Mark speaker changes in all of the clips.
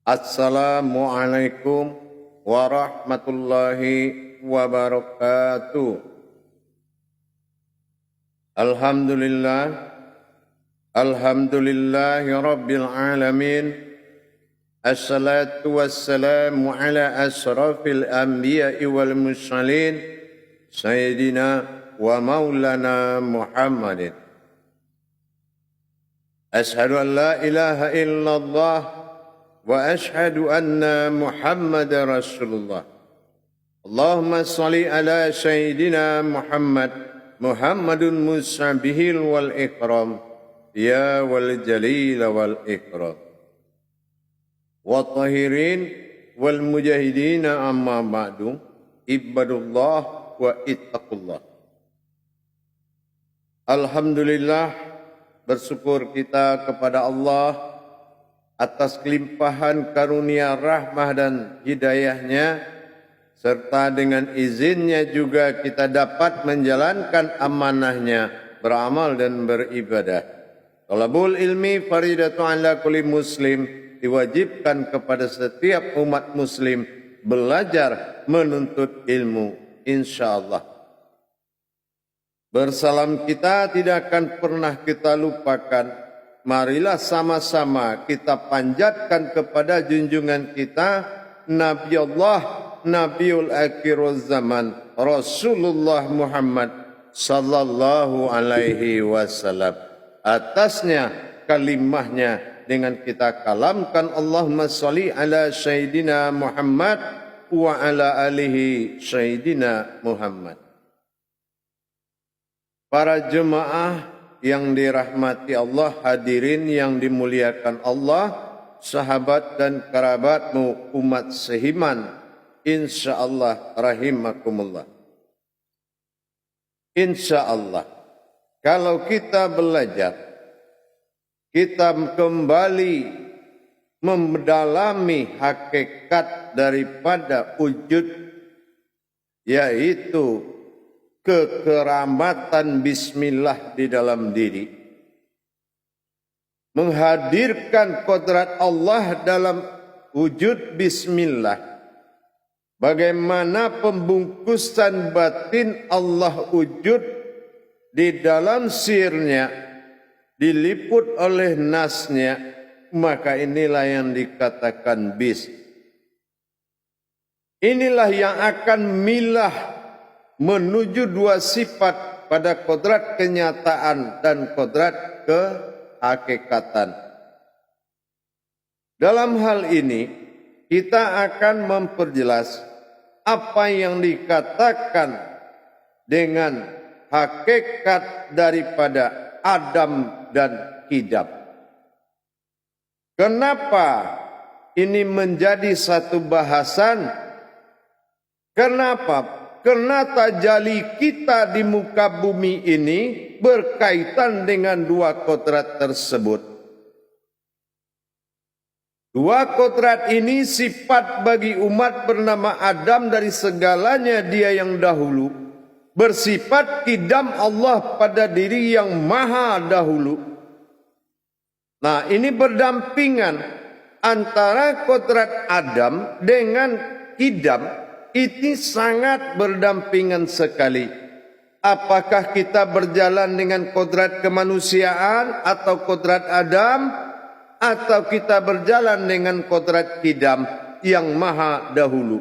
Speaker 1: Assalamualaikum warahmatullahi wabarakatuh. Alhamdulillahi rabbil alamin. Assalatu wassalamu ala asrafil anbiya'i wal mursalin Sayyidina wa maulana Muhammadin. Ashhadu an la ilaha illallah wa ashhadu anna Muhammadar Rasulullah. Allahumma salli ala Sayyidina Muhammadun musabihil wal ikram ya wal jalil wal ikram wa tahirin wal mujahidina amma ba'du ibadullah wa ittaqullah. Alhamdulillah, bersyukur kita kepada Allah atas kelimpahan karunia rahmah dan hidayahnya, serta dengan izinnya juga kita dapat menjalankan amanahnya, beramal dan beribadah. Talabul ilmi faridatu ala kulli muslim, diwajibkan kepada setiap umat muslim belajar menuntut ilmu, insyaallah. Bersalam kita tidak akan pernah kita lupakan. Marilah sama-sama kita panjatkan kepada junjungan kita Nabi Allah, Nabiul Akhiruz Zaman, Rasulullah Muhammad sallallahu alaihi wasallam. Atasnya kalimahnya dengan kita kalamkan Allahumma sholli ala Sayyidina Muhammad wa ala alihi Sayyidina Muhammad. Para jemaah yang dirahmati Allah, hadirin yang dimuliakan Allah, sahabat dan kerabatmu, umat seiman, insyaallah rahimakumullah. Insyaallah, kalau kita belajar, kita kembali mendalami hakikat daripada wujud, yaitu kekeramatan bismillah di dalam diri, menghadirkan kodrat Allah dalam wujud bismillah, bagaimana pembungkusan batin Allah wujud di dalam sirnya diliput oleh nasnya, maka inilah yang dikatakan bis. Inilah yang akan milah menuju dua sifat pada kodrat kenyataan dan kodrat kehakikatan. Dalam hal ini, kita akan memperjelas apa yang dikatakan dengan hakikat daripada Adam dan Kidam. Kenapa ini menjadi satu bahasan? Kenapa? Karena tajalli kita di muka bumi ini berkaitan dengan dua kodrat tersebut. Dua kodrat ini sifat bagi umat bernama Adam dari segalanya dia yang dahulu, bersifat kidam Allah pada diri yang maha dahulu. Nah, ini berdampingan antara kodrat Adam dengan kidam. Ini sangat berdampingan sekali. Apakah kita berjalan dengan kodrat kemanusiaan atau kodrat Adam, atau kita berjalan dengan kodrat Kidam yang maha dahulu?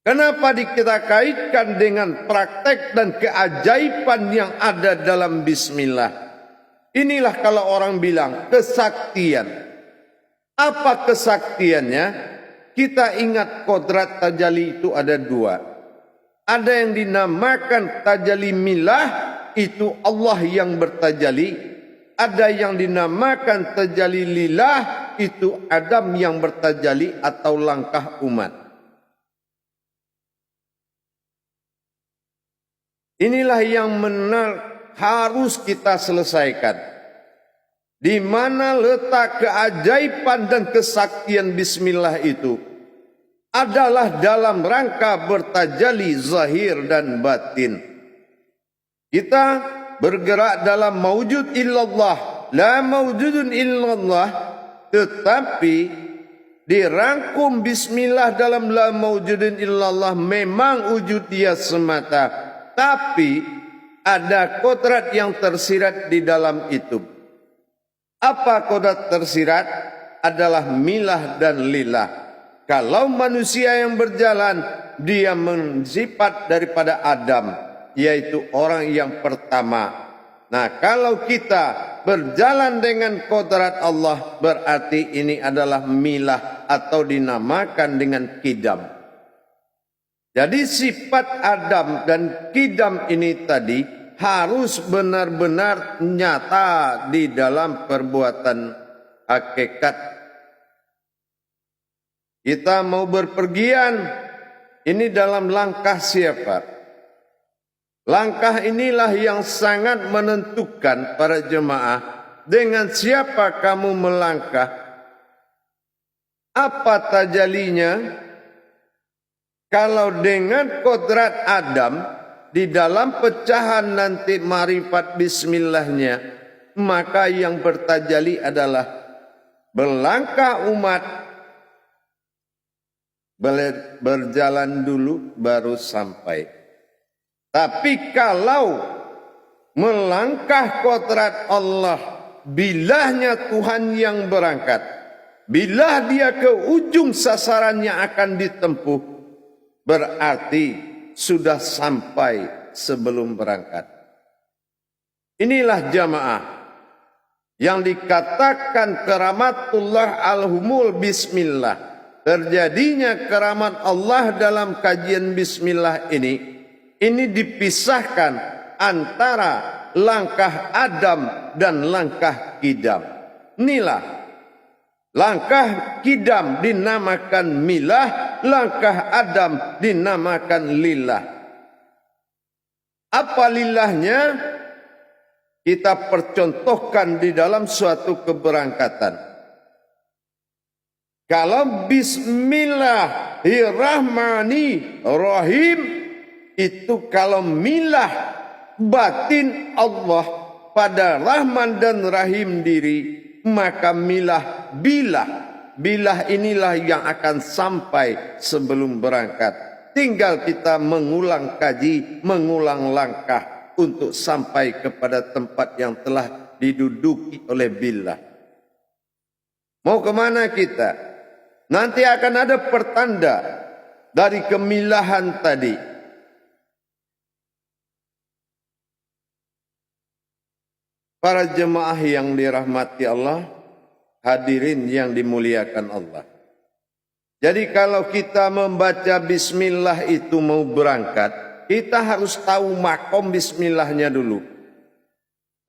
Speaker 1: Kenapa kita kaitkan dengan praktek dan keajaiban yang ada dalam bismillah? Inilah kalau orang bilang kesaktian. Apa kesaktiannya? Kita ingat kodrat tajalli itu ada dua. Ada yang dinamakan tajalli milah, itu Allah yang bertajalli. Ada yang dinamakan tajalli lillah, itu Adam yang bertajalli atau langkah umat. Inilah yang harus kita selesaikan. Di mana letak keajaiban dan kesaktian bismillah itu adalah dalam rangka bertajalli zahir dan batin. Kita bergerak dalam maujud illallah, la maujudun illallah, tetapi dirangkum bismillah dalam la maujudin illallah memang wujud dia semata, tapi ada kodrat yang tersirat di dalam itu. Apa kodrat tersirat? Adalah milah dan lillah. Kalau manusia yang berjalan, dia mensifat daripada Adam, yaitu orang yang pertama. Nah, kalau kita berjalan dengan kodrat Allah, berarti ini adalah milah atau dinamakan dengan kidam. Jadi sifat Adam dan kidam ini tadi harus benar-benar nyata di dalam perbuatan hakikat. Kita mau berpergian, ini dalam langkah siapa? Langkah inilah yang sangat menentukan para jemaah, dengan siapa kamu melangkah, apa tajalinya. Kalau dengan kodrat Adam, di dalam pecahan nanti marifat bismillahnya, maka yang bertajali adalah berlangkah umat, berjalan dulu baru sampai. Tapi kalau melangkah kodrat Allah, bilahnya Tuhan yang berangkat, bila dia ke ujung sasarannya akan ditempuh, berarti sudah sampai sebelum berangkat. Inilah jamaah yang dikatakan keramatullah al-humul bismillah. Terjadinya keramat Allah dalam kajian bismillah ini dipisahkan antara langkah Adam dan langkah Kidam. Inilah langkah Kidam dinamakan milah, langkah Adam dinamakan lillah. Apa lillahnya? Kita percontohkan di dalam suatu keberangkatan. Kalau bismillahirrahmanirrahim, itu kalau milah batin Allah pada Rahman dan Rahim diri, maka milah bilah. Bilah inilah yang akan sampai sebelum berangkat. Tinggal kita mengulang kaji, mengulang langkah untuk sampai kepada tempat yang telah diduduki oleh bilah. Mau kemana kita? Nanti akan ada pertanda dari kemilahan tadi. Para jemaah yang dirahmati Allah, hadirin yang dimuliakan Allah. Jadi kalau kita membaca bismillah itu mau berangkat, kita harus tahu makom bismillahnya dulu.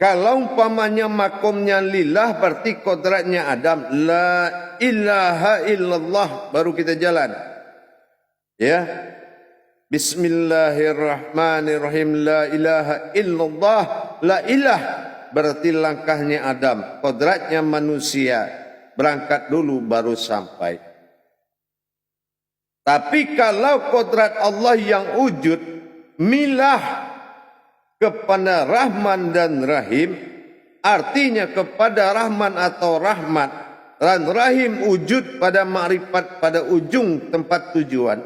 Speaker 1: Kalau umpamanya makomnya lillah, berarti kodratnya Adam, la ilaha illallah, baru kita jalan. Ya, bismillahirrahmanirrahim, la ilaha illallah, la ilah, berarti langkahnya Adam, kodratnya manusia, berangkat dulu baru sampai. Tapi kalau kodrat Allah yang wujud, milah kepada Rahman dan Rahim, artinya kepada Rahman atau Rahmat dan Rahim wujud pada ma'rifat pada ujung tempat tujuan.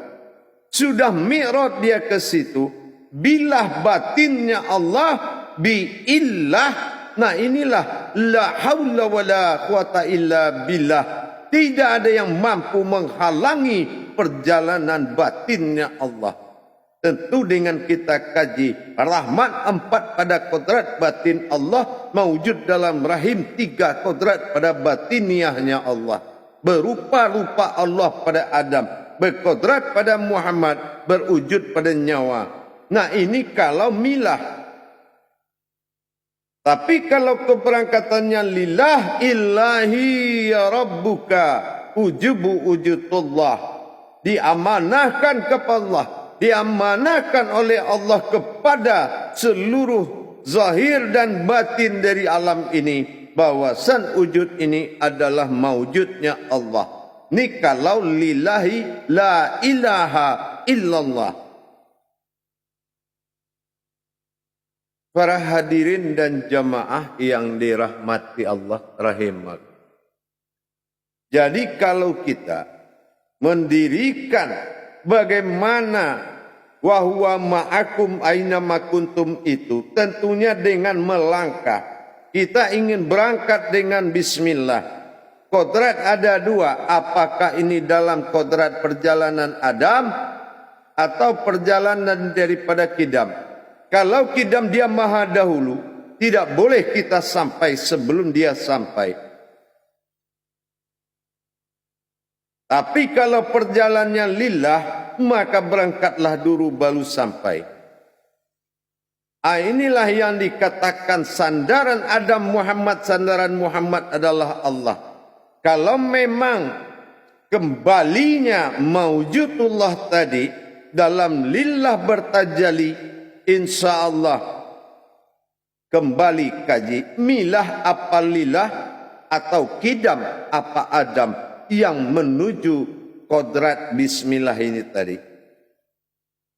Speaker 1: Sudah mi'raj dia ke situ, bilah batinnya Allah biillah. Nah inilah la haula wala quwata illa billah. Tidak ada yang mampu menghalangi perjalanan batinnya Allah. Tentu dengan kita kaji rahmat 4 pada kodrat batin Allah, mewujud dalam rahim 3 kodrat pada batiniahnya Allah. Berupa-rupa Allah pada Adam, berkodrat pada Muhammad, berwujud pada nyawa. Nah ini kalau milah. Tapi kalau keberangkatannya lillah ilahi ya rabbuka ujubu wujudullah, diamanahkan kepada Allah, diamanahkan oleh Allah kepada seluruh zahir dan batin dari alam ini, bahwasan wujud ini adalah maujudnya Allah. Ini kalau lillahi la ilaha illallah. Para hadirin dan jamaah yang dirahmati Allah rahimah. Jadi kalau kita mendirikan bagaimana wa huwa ma'akum aina ma kuntum itu, tentunya dengan melangkah. Kita ingin berangkat dengan bismillah. Kodrat ada dua, apakah ini dalam kodrat perjalanan Adam atau perjalanan daripada Kidam. Kalau Kidam dia maha dahulu, tidak boleh kita sampai sebelum dia sampai. Tapi kalau perjalanannya lillah, maka berangkatlah dulu baru sampai. Inilah yang dikatakan sandaran Adam Muhammad, sandaran Muhammad adalah Allah. Kalau memang kembalinya maujudullah tadi dalam lillah bertajali, insya Allah kembali kaji milah apa lillah atau kidam apa Adam yang menuju kodrat bismillah ini tadi.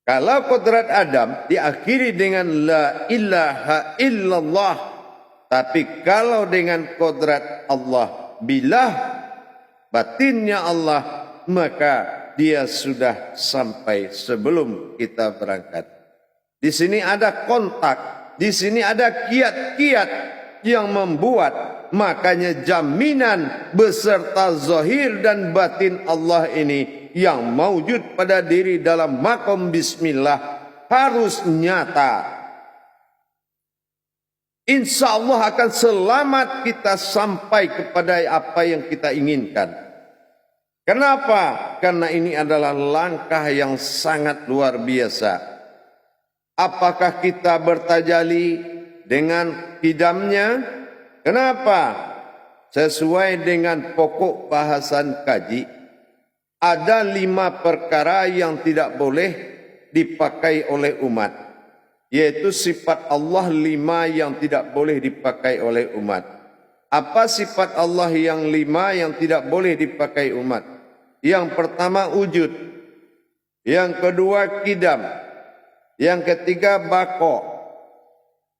Speaker 1: Kalau kodrat Adam diakhiri dengan la ilaha illallah, tapi kalau dengan kodrat Allah bilah batinnya Allah, maka dia sudah sampai sebelum kita berangkat. Di sini ada kontak, di sini ada kiat-kiat yang membuat, makanya jaminan beserta zahir dan batin Allah ini yang maujud pada diri dalam makom bismillah harus nyata. Insya Allah akan selamat kita sampai kepada apa yang kita inginkan. Kenapa? Karena ini adalah langkah yang sangat luar biasa. Apakah kita bertajali dengan kidamnya? Kenapa? Sesuai dengan pokok bahasan kaji, ada 5 perkara yang tidak boleh dipakai oleh umat, yaitu sifat Allah 5 yang tidak boleh dipakai oleh umat. Apa sifat Allah yang 5 yang tidak boleh dipakai umat? Yang pertama wujud, yang kedua kidam, yang ketiga bako,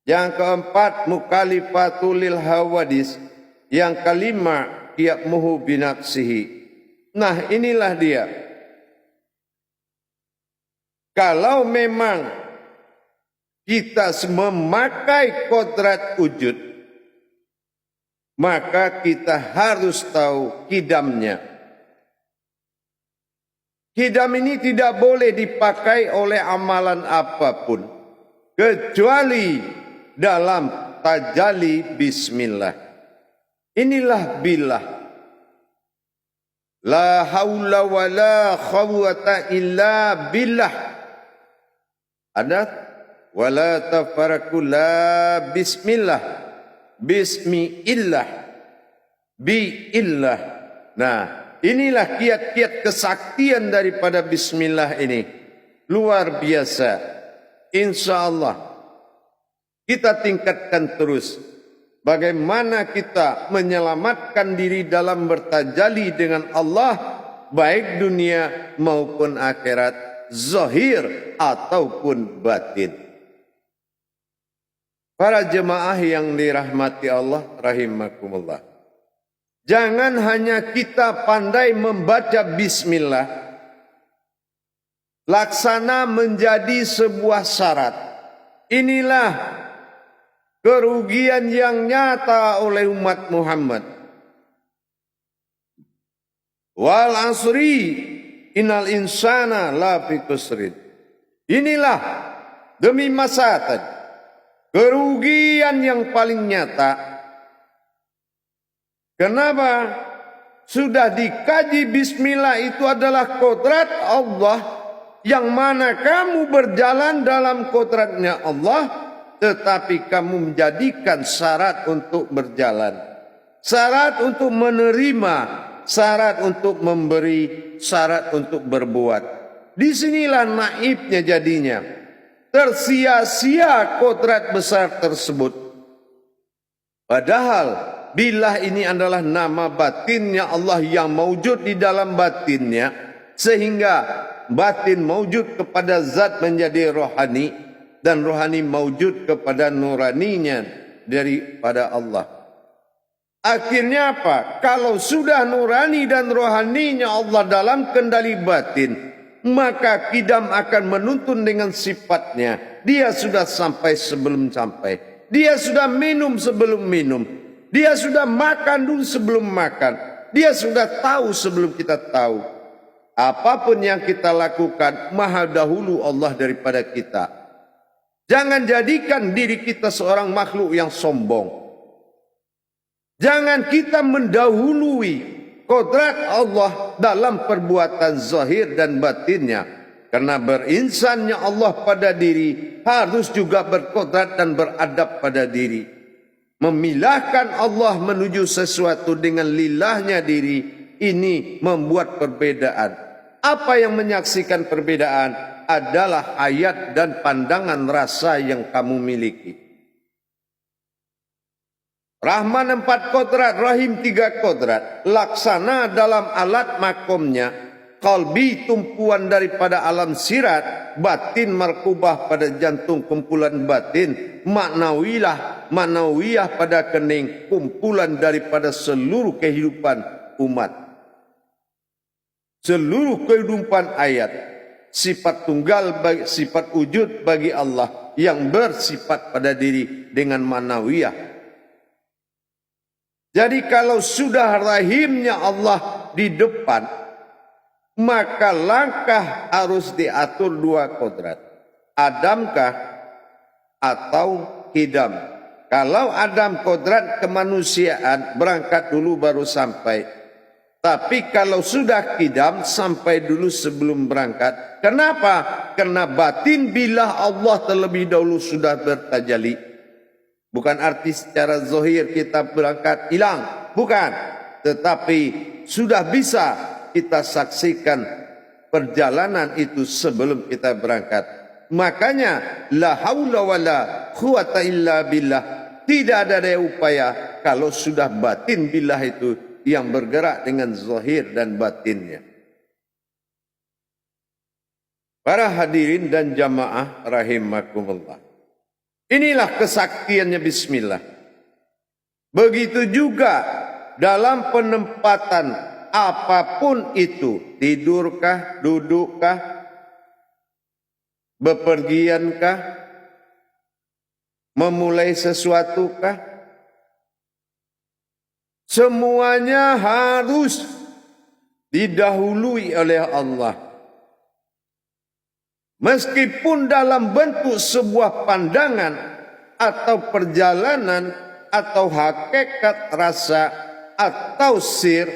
Speaker 1: yang keempat mukalifatul hawadis, yang kelima qiyammuhu binafsihi. Nah, inilah dia. Kalau memang kita memakai kodrat wujud, maka kita harus tahu kidamnya. Kidam ini tidak boleh dipakai oleh amalan apapun, kecuali dalam tajali bismillah. Inilah billah. La haula wa la quwwata illa billah. Ada wala tafaraku la bismillah. Bismillah. Biillah. Nah, inilah kiat-kiat kesaktian daripada bismillah ini. Luar biasa. Insya Allah kita tingkatkan terus. Bagaimana kita menyelamatkan diri dalam bertajali dengan Allah, baik dunia maupun akhirat, zahir ataupun batin. Para jemaah yang dirahmati Allah rahimakumullah. Jangan hanya kita pandai membaca bismillah, laksana menjadi sebuah syarat. Inilah kerugian yang nyata oleh umat Muhammad. Wal asri innal insana lafi khusrin. Inilah demi masa tadi kerugian yang paling nyata. Kenapa? Sudah dikaji bismillah itu adalah kodrat Allah, yang mana kamu berjalan dalam kodratnya Allah, tetapi kamu menjadikan syarat untuk berjalan, syarat untuk menerima, syarat untuk memberi, syarat untuk berbuat. Disinilah naibnya jadinya. Tersia-sia kodrat besar tersebut. Padahal billah ini adalah nama batinnya Allah yang maujud di dalam batinnya, sehingga batin maujud kepada zat menjadi rohani, dan rohani maujud kepada nuraninya daripada Allah. Akhirnya apa? Kalau sudah nurani dan rohaninya Allah dalam kendali batin, maka kidam akan menuntun dengan sifatnya. Dia sudah sampai sebelum sampai. Dia sudah minum sebelum minum. Dia sudah makan dulu sebelum makan. Dia sudah tahu sebelum kita tahu. Apapun yang kita lakukan, maha dahulu Allah daripada kita. Jangan jadikan diri kita seorang makhluk yang sombong. Jangan kita mendahului kodrat Allah dalam perbuatan zahir dan batinnya. Karena berinsannya Allah pada diri harus juga berkodrat dan beradab pada diri. Memilahkan Allah menuju sesuatu dengan lillahnya diri, ini membuat perbedaan. Apa yang menyaksikan perbedaan adalah ayat dan pandangan rasa yang kamu miliki. Rahman 4 kodrat, Rahim 3 kodrat. Laksana dalam alat makomnya. Qalbi tumpuan daripada alam sirat. Batin markubah pada jantung kumpulan batin. Maknawiyah pada kening. Kumpulan daripada seluruh kehidupan umat. Seluruh kehidupan ayat. Sifat tunggal, sifat wujud bagi Allah. Yang bersifat pada diri dengan maknawiyah. Jadi kalau sudah rahimnya Allah di depan, maka langkah harus diatur 2 kodrat. Adamkah atau kidam? Kalau Adam kodrat kemanusiaan, berangkat dulu baru sampai. Tapi kalau sudah kidam, sampai dulu sebelum berangkat. Kenapa? Karena batin bila Allah terlebih dahulu sudah bertajalli. Bukan arti secara zahir kita berangkat hilang. Bukan. Tetapi sudah bisa kita saksikan perjalanan itu sebelum kita berangkat. Makanya la haula wala quwata illa billah. Tidak ada daya upaya kalau sudah batin billah itu yang bergerak dengan zahir dan batinnya. Para hadirin dan jamaah rahimakumullah. Inilah kesaktiannya bismillah. Begitu juga dalam penempatan apapun itu. Tidurkah, dudukkah, bepergiankah, memulai sesuatukah. Semuanya harus didahului oleh Allah. Meskipun dalam bentuk sebuah pandangan atau perjalanan atau hakikat rasa atau sir,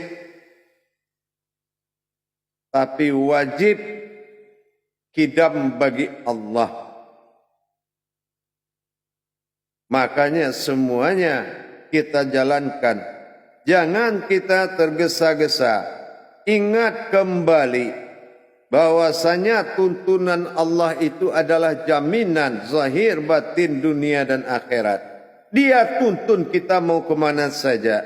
Speaker 1: tapi wajib kidam bagi Allah. Makanya semuanya kita jalankan. Jangan kita tergesa-gesa. Ingat kembali bahwasanya tuntunan Allah itu adalah jaminan zahir batin dunia dan akhirat. Dia tuntun kita mau kemana saja.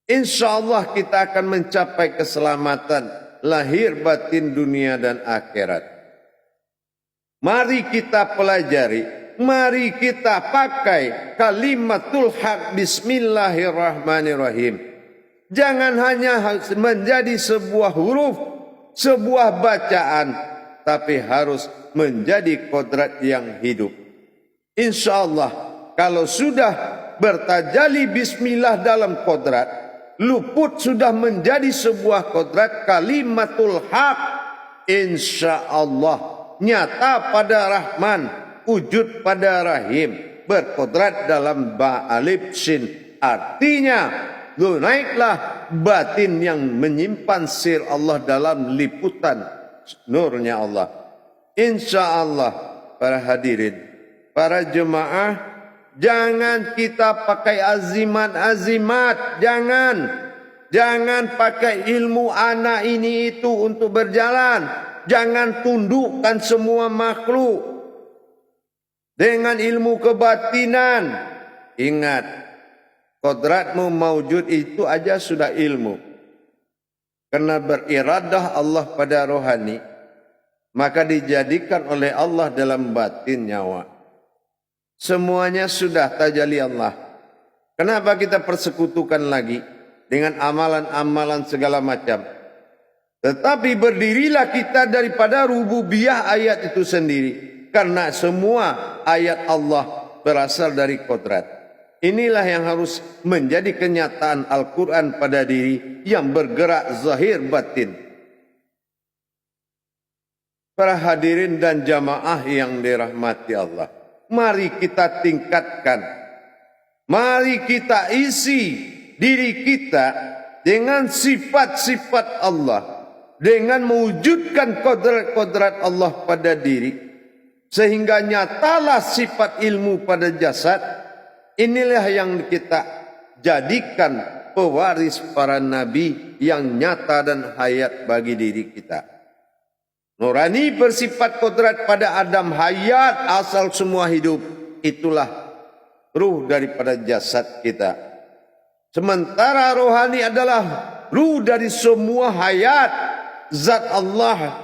Speaker 1: InsyaAllah kita akan mencapai keselamatan lahir batin dunia dan akhirat. Mari kita pelajari, mari kita pakai kalimatul haq bismillahirrahmanirrahim. Jangan hanya menjadi sebuah huruf, sebuah bacaan, tapi harus menjadi kodrat yang hidup. InsyaAllah, kalau sudah bertajali bismillah dalam kodrat, luput sudah menjadi sebuah kodrat kalimatul haq. InsyaAllah, nyata pada Rahman, wujud pada Rahim, berkodrat dalam ba alif sin. Artinya, naiklah batin yang menyimpan sir Allah dalam liputan nurnya Allah. InsyaAllah para hadirin, para jemaah, jangan kita pakai azimat-azimat. Jangan pakai ilmu anak ini itu untuk berjalan. Jangan tundukkan semua makhluk dengan ilmu kebatinan. Ingat, kodratmu maujud itu aja sudah ilmu. Karena beriradah Allah pada rohani, maka dijadikan oleh Allah dalam batin nyawa. Semuanya sudah tajalli Allah. Kenapa kita persekutukan lagi dengan amalan-amalan segala macam? Tetapi berdirilah kita daripada rububiyah ayat itu sendiri. Karena semua ayat Allah berasal dari kodrat. Inilah yang harus menjadi kenyataan Al-Quran pada diri yang bergerak zahir batin. Para hadirin dan jamaah yang dirahmati Allah, mari kita tingkatkan, mari kita isi diri kita dengan sifat-sifat Allah, dengan mewujudkan kodrat-kodrat Allah pada diri, sehingga nyatalah sifat ilmu pada jasad. Inilah yang kita jadikan pewaris para nabi yang nyata dan hayat bagi diri kita. Nurani bersifat kodrat pada Adam, hayat asal semua hidup. Itulah ruh daripada jasad kita. Sementara rohani adalah ruh dari semua hayat. Zat Allah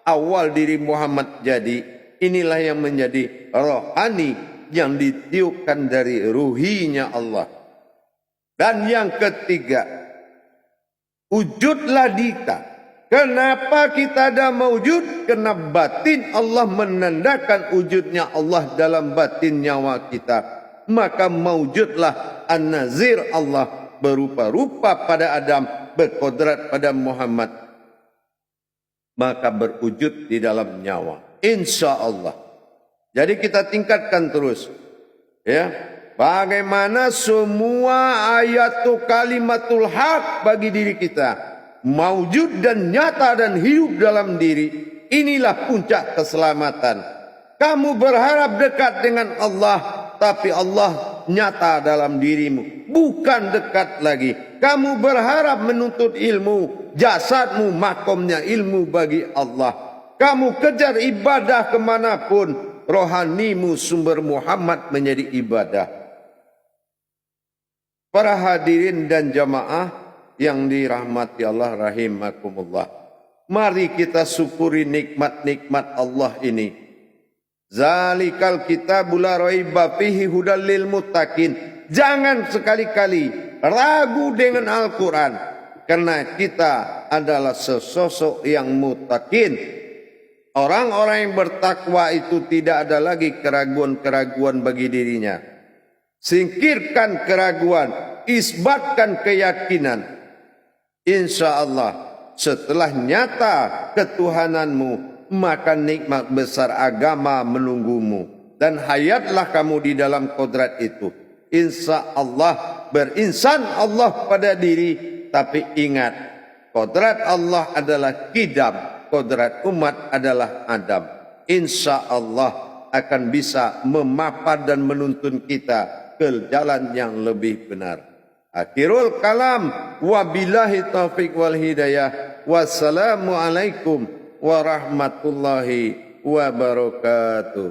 Speaker 1: awal diri Muhammad jadi. Inilah yang menjadi rohani yang ditiupkan dari ruhinya Allah. Dan yang ketiga, wujudlah kita. Kenapa kita ada mewujud? Kerana batin Allah menandakan wujudnya Allah dalam batin nyawa kita. Maka mewujudlah An-Nazir Allah berupa-rupa pada Adam, berkodrat pada Muhammad. Maka berwujud di dalam nyawa. Insya Allah. Jadi kita tingkatkan terus. Ya, bagaimana semua ayatu kalimatul haq bagi diri kita mawujud dan nyata dan hidup dalam diri. Inilah puncak keselamatan. Kamu berharap dekat dengan Allah, tapi Allah nyata dalam dirimu, bukan dekat lagi. Kamu berharap menuntut ilmu, jasadmu makomnya ilmu bagi Allah. Kamu kejar ibadah kemanapun, rohanimu sumber Muhammad menjadi ibadah. Para hadirin dan jamaah yang dirahmati Allah rahimakumullah, mari kita syukuri nikmat-nikmat Allah ini. Zalikal kitabul la raiba fihi hudal lil muttaqin. Jangan sekali-kali ragu dengan Al-Quran, karena kita adalah sesosok yang muttaqin. Orang-orang yang bertakwa itu tidak ada lagi keraguan-keraguan bagi dirinya. Singkirkan keraguan, isbatkan keyakinan. Insya Allah setelah nyata ketuhananmu, maka nikmat besar agama menunggumu. Dan hayatlah kamu di dalam kodrat itu. Insya Allah berinsan Allah pada diri. Tapi ingat, kodrat Allah adalah kidam. Kodrat umat adalah Adam. Insya Allah akan bisa memapat dan menuntun kita ke jalan yang lebih benar. Akhirul kalam. Wabillahi taufiq wal hidayah. Wassalamualaikum warahmatullahi wabarakatuh.